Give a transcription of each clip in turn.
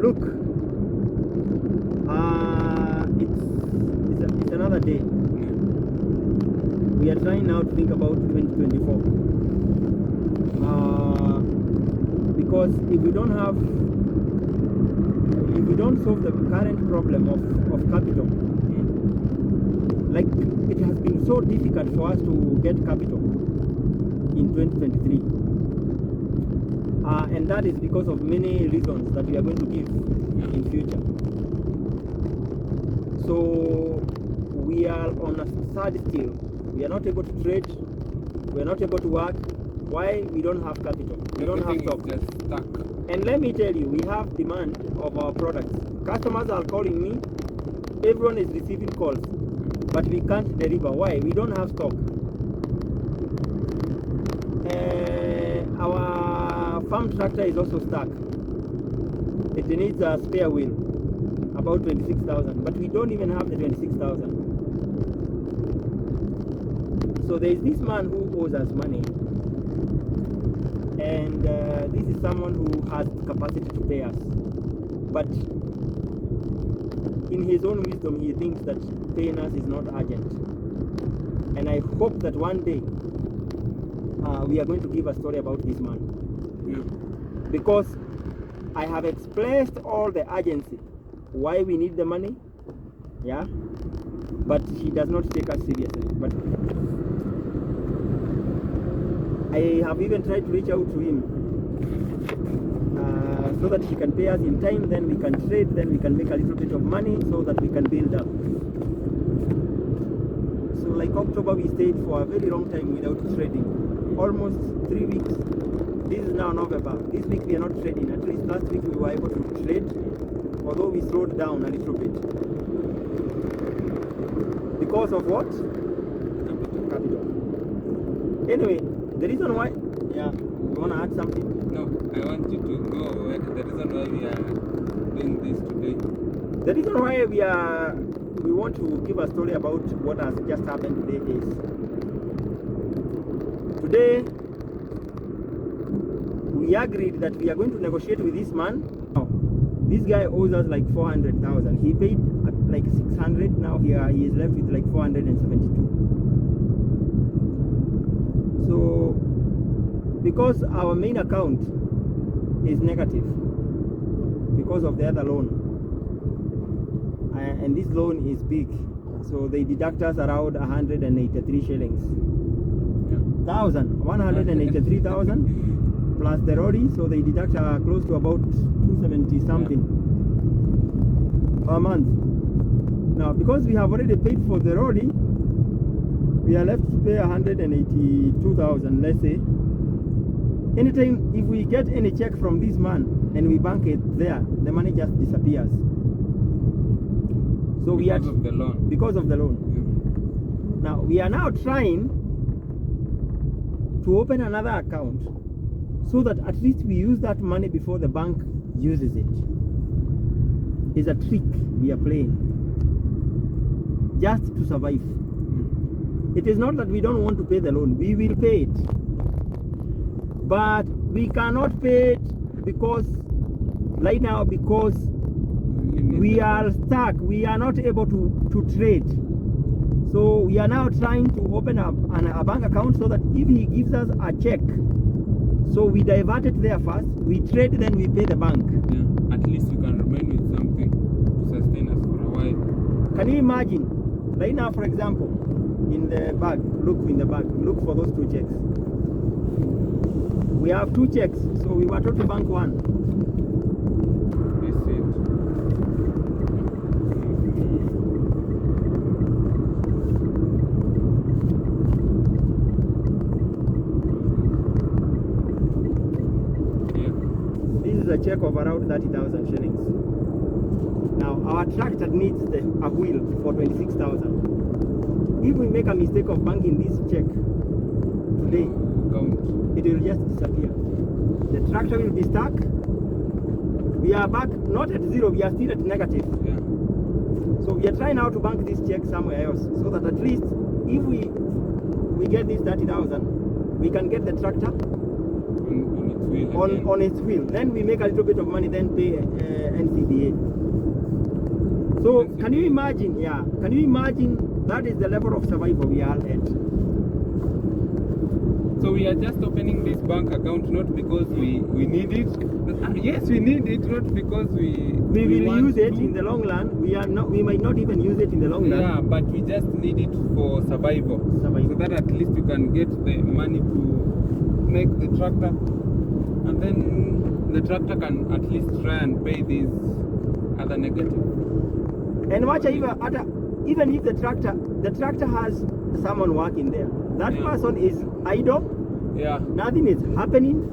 look, it's another day. We are trying now to think about 2024. Because if we don't solve the current problem of capital, like it has been so difficult for us to get capital in 2023. And that is because of many reasons that we are going to give in future. So we are on a standstill. We are not able to trade. We are not able to work. Why? We don't have capital. We don't have stock. Just stuck. And let me tell you, we have demand of our products. Customers are calling me. Everyone is receiving calls, but we can't deliver. Why? We don't have stock. Our farm tractor is also stuck. It needs a spare wheel, about 26,000, but we don't even have the 26,000. So there is this man who owes us money, and this is someone who has capacity to pay us, but in his own wisdom he thinks that paying us is not urgent. And I hope that one day we are going to give a story about this man, because I have expressed all the urgency why we need the money, but he does not take us seriously. But I have even tried to reach out to him so that he can pay us in time, then we can trade, then we can make a little bit of money so that we can build up. So like October we stayed for a very long time without trading, almost 3 weeks. This is now November. This week we are not trading. At least last week we were able to trade, although we slowed down a little bit. Because of what? Capital. Anyway, the reason why, you want to add something? No, I want you to go over the reason why we are doing this today. The reason why we want to give a story about what has just happened today is, today we agreed that we are going to negotiate with this man. Now, this guy owes us like 400,000. He paid like 600. Now he is left with like 472. So because our main account is negative because of the other loan, and this loan is big, so they deduct us around 183 shillings. 183,000 plus the Roddy, so they deduct close to about 270 something per month. Now because we have already paid for the Roddy, we are left to pay 182,000, let's say. Anytime if we get any check from this man and we bank it there, the money just disappears. So because of the loan. Because of the loan. Now we are now trying to open another account so that at least we use that money before the bank uses it. It's a trick we are playing just to survive. It is not that we don't want to pay the loan. We will pay it, but we cannot pay it because right now, because we are stuck. We are not able to trade. So we are now trying to open a bank account so that if he gives us a check, so we divert it there first, we trade, then we pay the bank. At least you can remain with something to sustain us for a while. Can you imagine? Right now, for example, in the bag, look for those 2 checks. We have 2 checks, so we were told to bank one. This is it. This is a check of around 30,000 shillings. Now our tractor needs a wheel for 26,000. If we make a mistake of banking this check today, it will just disappear. The tractor will be stuck. We are back not at zero, we are still at negative. So we are trying now to bank this check somewhere else so that at least if we get this 30,000, we can get the tractor wheel again. on its wheel. Then we make a little bit of money, then pay NCDA. So can you imagine? Yeah, can you imagine? That is the level of survival we are at. So we are just opening this bank account not because we need it. Yes, we need it, not because we will want use it to. in the long run. We might not even use it in the long run. Yeah, but we just need it for survival. So that at least you can get the money to make the tractor, and then the tractor can at least try and pay these other negative. And watch even if the tractor has someone working there, that person is idle. Yeah. Nothing is happening.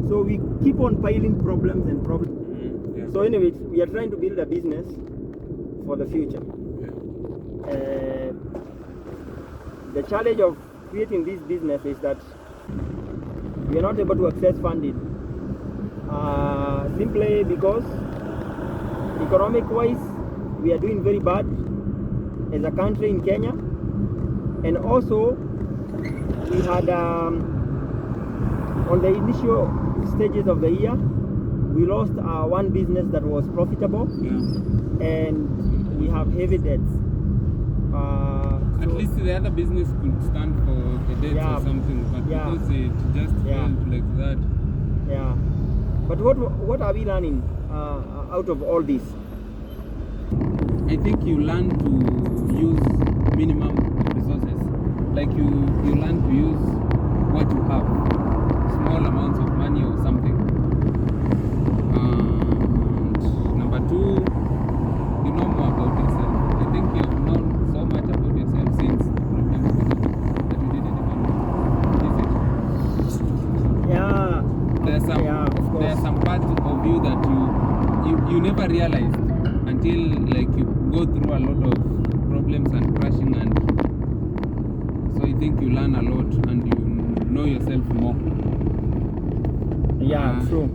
So we keep on piling problems and problems. Yeah. So anyway, we are trying to build a business for the future. Yeah. The challenge of creating this business is that we are not able to access funding simply because economic-wise we are doing very bad as a country in Kenya, and also we had on the initial stages of the year we lost one business that was profitable, and we have heavy debts. At least the other business could stand for the debts or something, but because it just failed like that. Yeah. But what are we learning out of all this? I think you learn to use minimum resources. Like you learn to use what you have, small amounts of money or something. And number two, you know more about yourself. I think you have known so much about yourself since the problems that you didn't even visit. Yeah. There are some parts of you that you never realized until like you go through a lot of problems and crashing, and so I think you learn a lot and you know yourself more. Yeah, true.